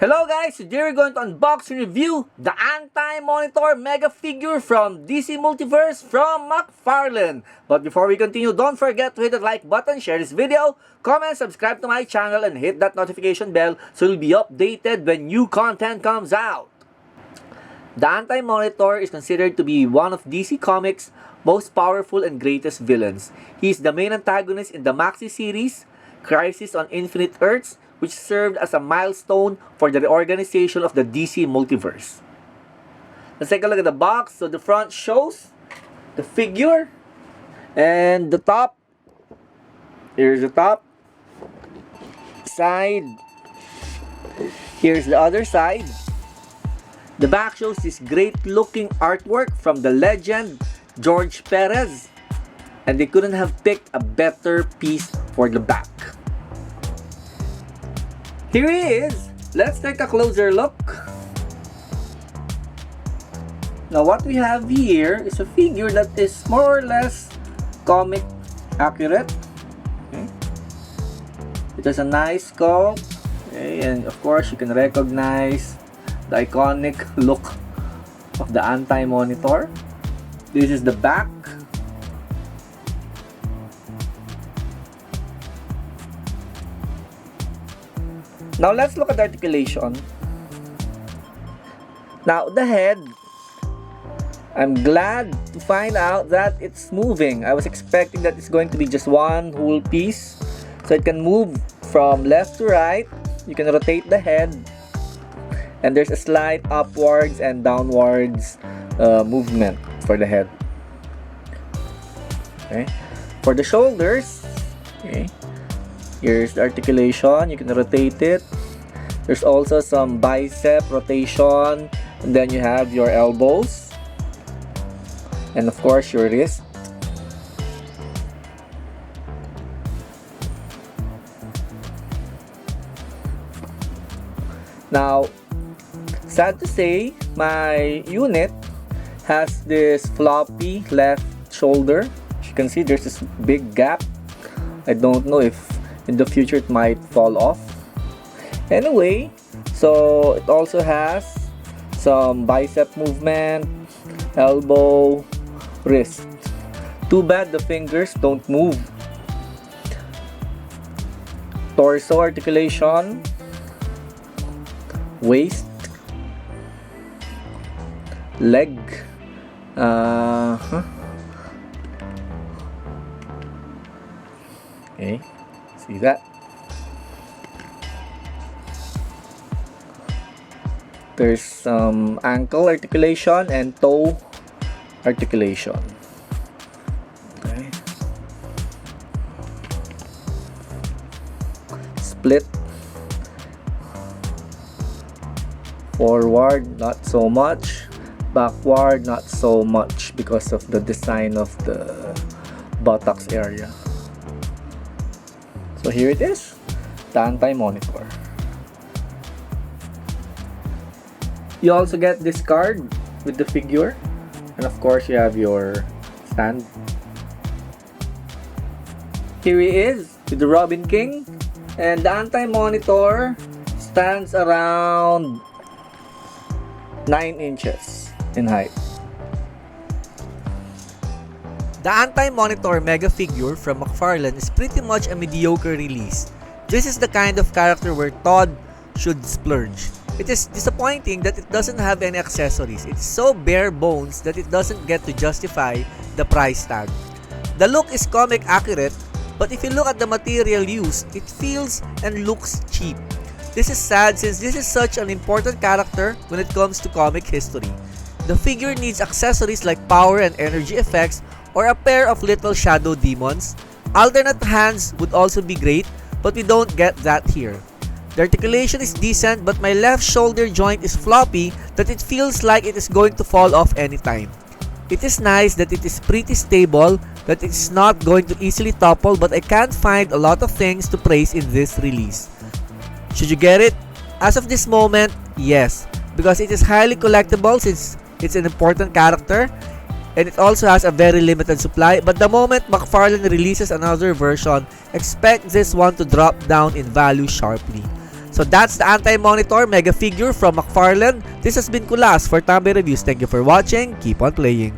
Hello guys, today we're going to unbox and review the Anti-Monitor Mega Figure from DC Multiverse from McFarlane. But before we continue, don't forget to hit the like button, share this video, comment, subscribe to my channel, and hit that notification bell so you'll be updated when new content comes out. The Anti-Monitor is considered to be one of DC Comics' most powerful and greatest villains. He is the main antagonist in the Maxi series, Crisis on Infinite Earths, which served as a milestone for the reorganization of the DC Multiverse. Let's take a look at the box. So the front shows the figure, and the top, here's the top, side, here's the other side. The back shows this great looking artwork from the legend George Perez, and they couldn't have picked a better piece for the back. Here he is. Let's take a closer look. Now what we have here is a figure that is more or less comic accurate. Okay. It has a nice sculpt. Okay. And of course you can recognize the iconic look of the Anti-Monitor. This is the back. Now let's look at the articulation. Now the head, I'm glad to find out that it's moving. I was expecting that it's going to be just one whole piece. So it can move from left to right. You can rotate the head. And there's a slight upwards and downwards movement for the head. Okay. For the shoulders, okay, here's the articulation. You can rotate it. There's also some bicep rotation. And then you have your elbows. And of course your wrist. Now, sad to say, my unit has this floppy left shoulder. As you can see, there's this big gap. I don't know if in the future it might fall off. Anyway, so it also has some bicep movement, elbow, wrist. Too bad the fingers don't move. Torso articulation, waist, leg, okay, see that? There's some ankle articulation and toe articulation. Okay. Split. Forward, not so much. Backward, not so much because of the design of the buttocks area. So here it is, the Anti-Monitor. You also get this card with the figure, and of course you have your stand. Here he is with the Robin King, and the Anti-Monitor stands around 9 inches in height. The Anti-Monitor Mega Figure from McFarlane is pretty much a mediocre release. This is the kind of character where Todd should splurge. It is disappointing that it doesn't have any accessories. It's so bare bones that it doesn't get to justify the price tag. The look is comic accurate, but if you look at the material used, it feels and looks cheap. This is sad since this is such an important character when it comes to comic history. The figure needs accessories like power and energy effects or a pair of little shadow demons. Alternate hands would also be great, but we don't get that here. The articulation is decent, but my left shoulder joint is floppy that it feels like it is going to fall off anytime. It is nice that it is pretty stable, that it's not going to easily topple, but I can't find a lot of things to praise in this release. Should you get it? As of this moment, yes, because it is highly collectible since it's an important character, and it also has a very limited supply, but the moment McFarlane releases another version, expect this one to drop down in value sharply. So So that's the Anti-Monitor Mega Figure from McFarlane. This has been Kulas for Tambe Reviews. Thank you for watching. Keep on playing.